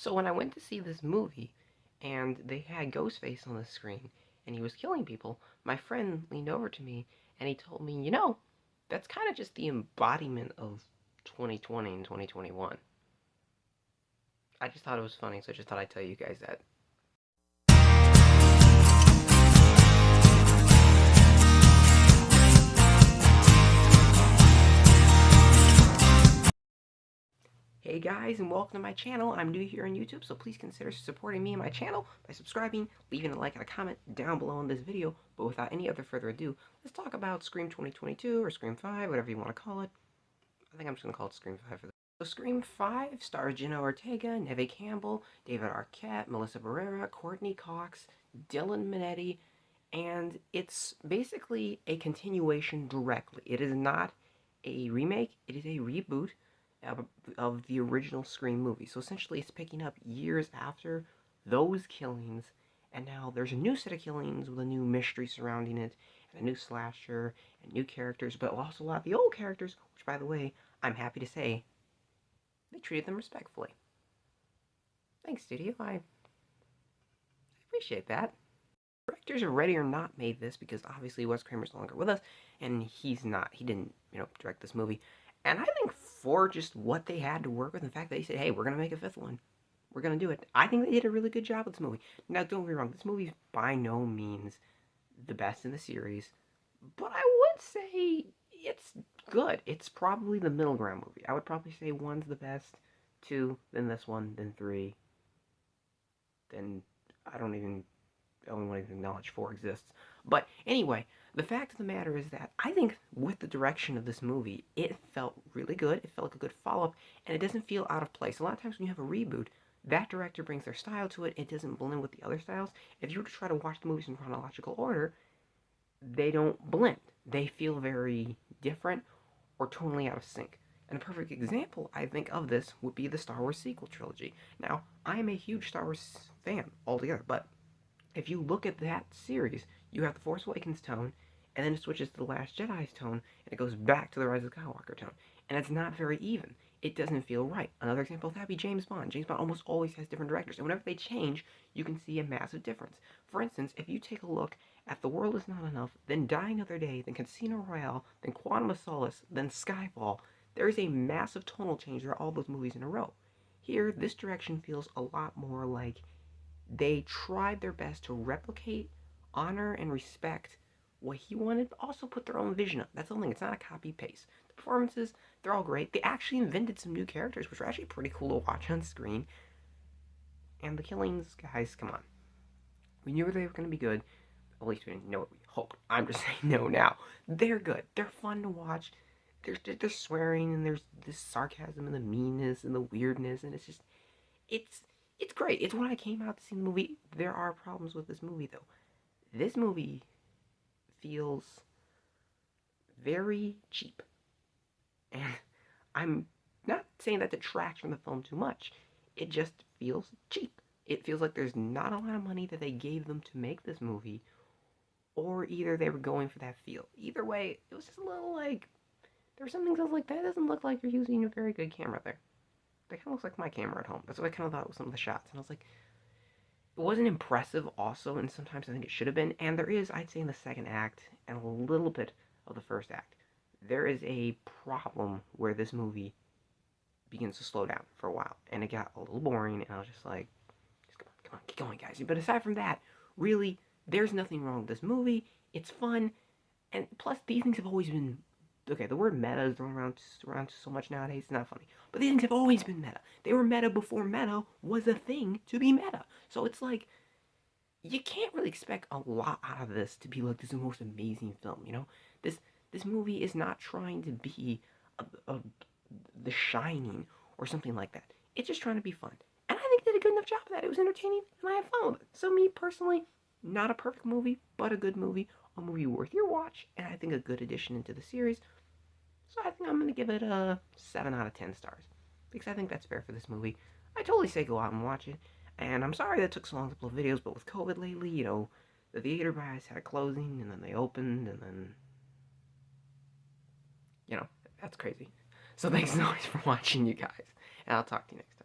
So when I went to see this movie and they had Ghostface on the screen and he was killing people, my friend leaned over to me and he told me, that's kind of just the embodiment of 2020 and 2021. I just thought it was funny, so I just thought I'd tell you guys that. Hey guys, and welcome to my channel. I'm new here on YouTube, so please consider supporting me and my channel by subscribing, leaving a like and a comment down below in this video. But without any other further ado, let's talk about Scream 2022 or Scream 5, whatever you want to call it. I think I'm just going to call it Scream 5 for this. So Scream 5 stars Jenna Ortega, Neve Campbell, David Arquette, Melissa Barrera, Courtney Cox, Dylan Minetti, and it's basically a continuation directly. It is not a remake, it is a reboot of the original Scream movie. So essentially, it's picking up years after those killings, and now there's a new set of killings with a new mystery surrounding it, and a new slasher, and new characters, but also a lot of the old characters, which, by the way, I'm happy to say, they treated them respectfully. Thanks, studio. I appreciate that. Directors of Ready or Not made this because obviously Wes Cramer's no longer with us, and he's not. He didn't, direct this movie. And I think for just what they had to work with, and the fact that they said, hey, we're going to make a fifth one, we're going to do it, I think they did a really good job with this movie. Now, don't get me wrong, this movie's by no means the best in the series, but I would say it's good. It's probably the middle ground movie. I would probably say one's the best, two, then this one, then three, then I don't even won't even acknowledge four exists. But anyway, the fact of the matter is that I think with the direction of this movie, it felt really good. It felt like a good follow-up, and it doesn't feel out of place. A lot of times when you have a reboot, that director brings their style to it. It doesn't blend with the other styles. If you were to try to watch the movies in chronological order, they don't blend. They feel very different or tonally out of sync. And a perfect example, I think, of this would be the Star Wars sequel trilogy. Now, I am a huge Star Wars fan altogether, but if you look at that series, you have the Force Awakens tone, and then it switches to the Last Jedi's tone, and it goes back to the Rise of Skywalker tone. And it's not very even. It doesn't feel right. Another example of that would be James Bond. James Bond almost always has different directors, and whenever they change, you can see a massive difference. For instance, if you take a look at The World Is Not Enough, then Die Another Day, then Casino Royale, then Quantum of Solace, then Skyfall, there is a massive tonal change throughout all those movies in a row. Here, this direction feels a lot more like they tried their best to replicate, honor, and respect what he wanted, but also put their own vision up. That's the thing. It's not a copy paste. The performances, they're all great. They actually invented some new characters, which are actually pretty cool to watch on screen. And the killings, guys, come on. We knew they were going to be good. At least we didn't know what we hoped. I'm just saying no now. They're good. They're fun to watch. There's swearing, and there's this sarcasm, and the meanness, and the weirdness, and it's great. It's when I came out to see the movie. There are problems with this movie, though. This movie feels very cheap. And I'm not saying that detracts from the film too much. It just feels cheap. It feels like there's not a lot of money that they gave them to make this movie, or either they were going for that feel. Either way, it was just a little like, there were some things I was like, that doesn't look like you're using a very good camera there. That kind of looks like my camera at home. That's what I kind of thought with some of the shots. And I was like, it wasn't impressive also, and sometimes I think it should have been. And there is, I'd say, in the second act and a little bit of the first act, there is a problem where this movie begins to slow down for a while. And it got a little boring, and I was just like, just come on, keep going, guys. But aside from that, really, there's nothing wrong with this movie. It's fun. And plus, these things have always been okay, the word meta is thrown around so much nowadays, it's not funny. But these things have always been meta. They were meta before meta was a thing to be meta. So it's like, you can't really expect a lot out of this to be like, this is the most amazing film, This movie is not trying to be a The Shining or something like that. It's just trying to be fun. And I think they did a good enough job of that. It was entertaining, and I had fun with it. So me, personally, not a perfect movie, but a good movie. A movie worth your watch, and I think a good addition into the series. So I think I'm going to give it a 7 out of 10 stars. Because I think that's fair for this movie. I totally say go out and watch it. And I'm sorry that it took so long to upload videos, but with COVID lately, the theater buys had a closing, and then they opened, and then, that's crazy. So thanks so much for watching, you guys. And I'll talk to you next time.